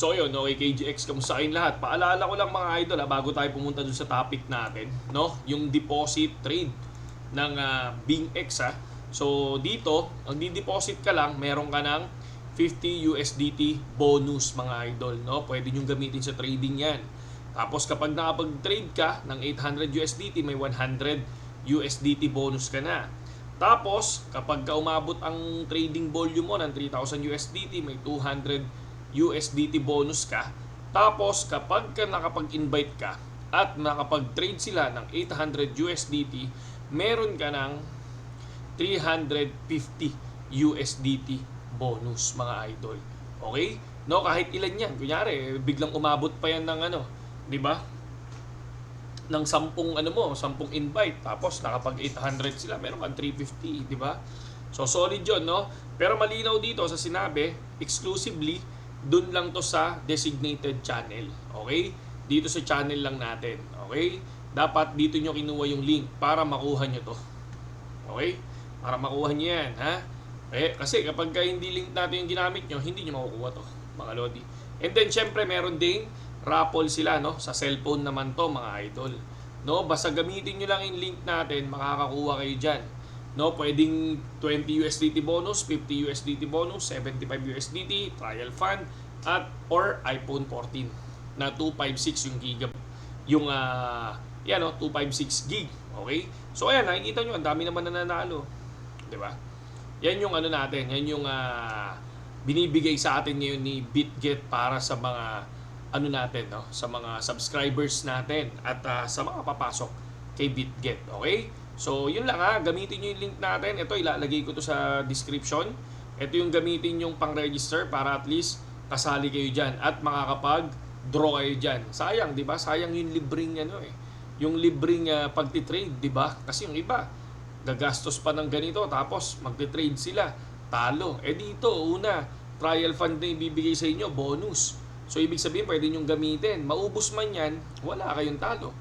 So yun, okay KGX, kamusta kayong lahat? Paalala ko lang mga idol bago tayo pumunta dun sa topic natin, no? Yung deposit trade ng BingX ha. So dito, ang di-deposit ka lang, meron ka ng 50 USDT bonus mga idol, no? Pwede nyo gamitin sa trading yan. Tapos kapag nakapag-trade ka ng 800 USDT, may 100 USDT bonus ka na. Tapos, kapag umabot ang trading volume mo ng 3,000 USDT, may 200 USDT bonus ka. Tapos, kapag ka nakapag-invite ka at nakapag-trade sila ng 800 USDT, meron ka ng 350 USDT bonus, mga idol. Okay? No, kahit ilan yan. Kunyari, biglang umabot pa yan ng 'di ba? Ng 10 10 invite, tapos nakapag 800 sila, meron kang 350, di ba? So solid 'yon, no? Pero malinaw dito sa sinabi, exclusively dun lang to sa designated channel. Okay? Dito sa channel lang natin. Okay? Dapat dito nyo kinuha yung link para makuha nyo to. Okay? Para makuha nyo yan, ha? Kasi kapag hindi link natin yung ginamit nyo, hindi nyo makukuha to, mga lodi. And then, syempre, meron ding raffle sila, no? Sa cellphone naman to, mga idol. No? Basta gamitin nyo lang yung link natin, makakakuha kayo dyan. No? Pwedeng 20 USDT bonus, 50 USDT bonus, 75 USDT, trial fund, at or iPhone 14 na 256 yung giga. Yung, 256 gig. Okay? So, ayan, nakikita nyo, ang dami naman nananalo. Diba? Yan yung natin, yan yung binibigay sa atin ngayon ni BitGet para sa mga natin, no? Sa mga subscribers natin at sa mga papasok kay BitGet. Okay? So, yun lang gamitin nyo yung link natin. Ito, ilalagay ko to sa description. Ito yung gamitin yung pang-register para at least kasali kayo dyan at makakapag-draw kayo dyan. Sayang, di ba? Sayang yung libreng yung libreng pagtitrade, di ba? Kasi yung iba, gagastos pa ng ganito tapos magtitrade sila. Talo. Dito, una, trial fund na ibibigay sa inyo, bonus. So, ibig sabihin, pwede nyong gamitin. Maubos man yan, wala kayong talo.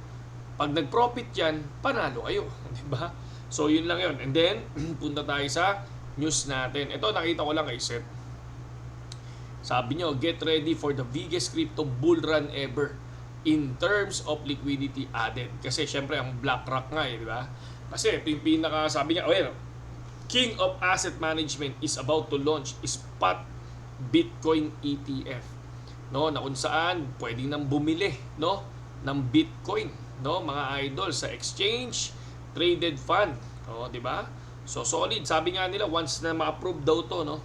Pag nag-profit yan, panalo kayo. Diba? So, yun lang yun. And then, punta tayo sa news natin. Ito, nakita ko lang kay Seth. Sabi nyo, get ready for the biggest crypto bull run ever in terms of liquidity added. Kasi, syempre, ang BlackRock nga di ba? Kasi, ito yung pinaka, sabi niya, King of Asset Management is about to launch spot Bitcoin ETF. No, na kung saan pwedeng nang bumili, no, ng Bitcoin, no, mga idol, sa exchange traded fund, di ba? So solid, sabi nga nila once na ma-approve daw to, no,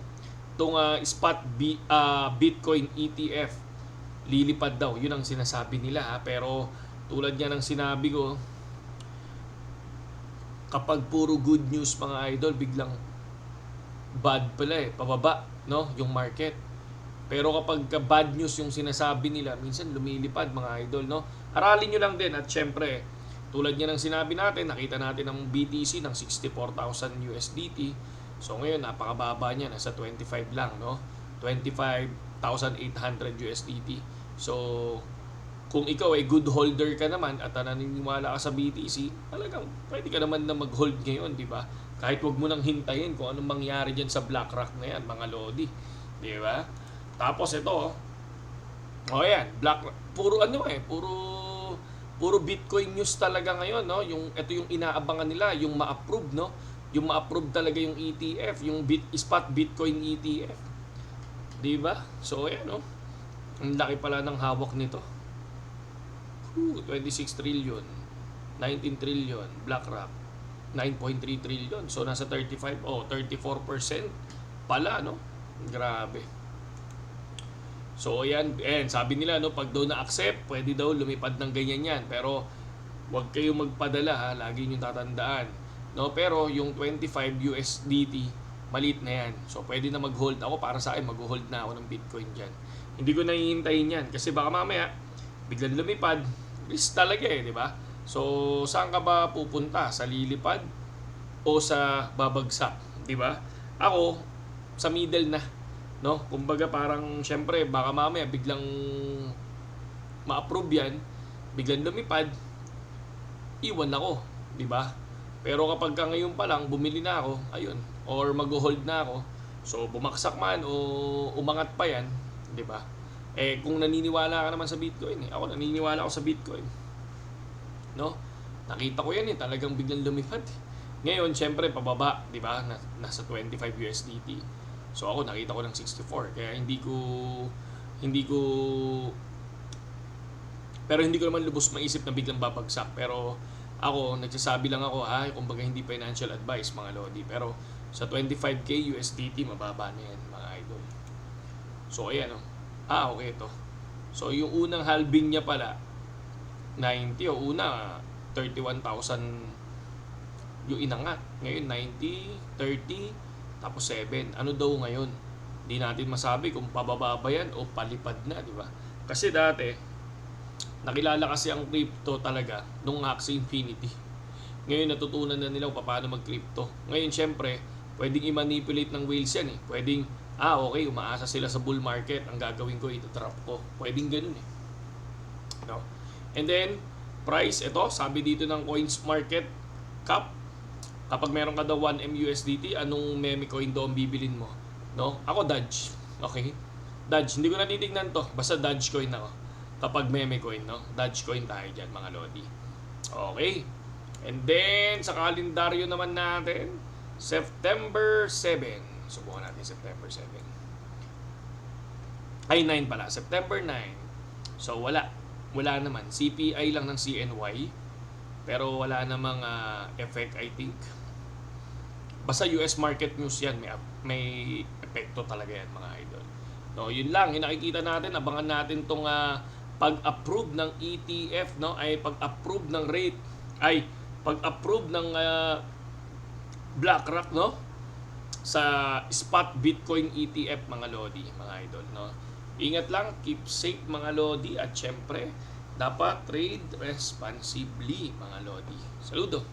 tong spot Bitcoin ETF, lilipad daw, yun ang sinasabi nila pero tulad niya ng sinabi ko, kapag puro good news mga idol, biglang bad pala pababa, no, yung market. Pero kapag bad news yung sinasabi nila, minsan lumilipad mga idol, no? Aralin nyo lang din at syempre, tulad niya ng sinabi natin, nakita natin ang BTC ng 64,000 USDT. So ngayon, napakababa niya, nasa 25 lang, no? 25,800 USDT. So, kung ikaw ay good holder ka naman at naniniwala ka sa BTC, talagang pwede ka naman na mag-hold ngayon, di ba? Kahit wag mo nang hintayin kung anong mangyari dyan sa BlackRock na yan, mga lodi. Di ba? Tapos ito, yan, puro Bitcoin news talaga ngayon, no? Ito yung inaabangan nila, yung ma-approve, no? Yung ma-approve talaga yung ETF, yung spot Bitcoin ETF. 'Di ba? So ayan, no? Ang laki pala ng hawak nito. 26 trillion, 19 trillion, BlackRock 9.3 trillion. So nasa 34% pala, no? Grabe. So ayan, sabi nila, no, pag daw na-accept, pwede daw lumipad ng ganyan yan. Pero huwag kayong magpadala, lagi nyo tatandaan. No, pero yung 25 USDT, maliit na yan. So pwede na mag-hold ako, para sa akin mag-hold na ako ng Bitcoin dyan. Hindi ko nahihintayin yan kasi baka mamaya biglang lumipad, risk talaga di ba? So saan ka ba pupunta? Sa lilipad o sa babagsak, di ba? Ako sa middle na. No, kumbaga parang syempre baka mamaya biglang ma-approve yan, biglang lumipad, iwan ako, di ba? Pero kapag ngayon pa lang bumili na ako, ayun, or mag-hold na ako, so bumaksak man o umangat pa yan, di ba? Kung naniniwala ka naman sa Bitcoin, ako naniniwala ako sa Bitcoin. No? Nakita ko yan talagang biglang lumipad. Ngayon, syempre, pababa, di ba? Nasa 25 USDT. So ako, nakita ko ng 64. Kaya hindi ko, pero hindi ko naman lubos maisip na biglang babagsak. Pero ako, nagsasabi lang ako, kumbaga hindi financial advice, mga lodi. Pero sa 25k USDT, mababa na yan, mga idol. So ayan, okay ito. So yung unang halving niya pala, 90, una, 31,000 yung inangat. Ngayon, 90, 30, tapos 7. Ano daw ngayon? Hindi natin masabi kung pababa ba yan o palipad na, di ba? Kasi dati, nakilala kasi ang crypto talaga nung Axie Infinity. Ngayon, natutunan na nila kung paano mag-crypto. Ngayon, syempre, pwedeng i-manipulate ng whales yan Pwedeng, okay, umaasa sila sa bull market. Ang gagawin ko, ito-trap ko. Pwedeng ganun No? And then, price, ito, sabi dito ng Coins Market Cap, kapag meron ka daw 1M USDT, anong meme coin daw ang bibilin mo? No? Ako, Dodge. Okay? Dodge. Hindi ko natitignan to. Basta Dodge coin ako. Kapag meme coin, no? Dodge coin tayo dyan, mga lodi. Okay. And then, sa kalendaryo naman natin, September 7. Subukan natin September 7. 9 pala. September 9. So, wala naman. CPI lang ng CNY. Pero wala namang effect, I think. Basta US market news yan. May epekto talaga yan, mga idol. No, yun lang. Yung nakikita natin, abangan natin tong pag-approve ng ETF, no? Ay pag-approve ng rate. Ay pag-approve ng BlackRock, no? Sa spot Bitcoin ETF, mga lodi, mga idol, no? Ingat lang, keep safe, mga lodi, at syempre, dapat trade responsibly, mga lodi. Saludo!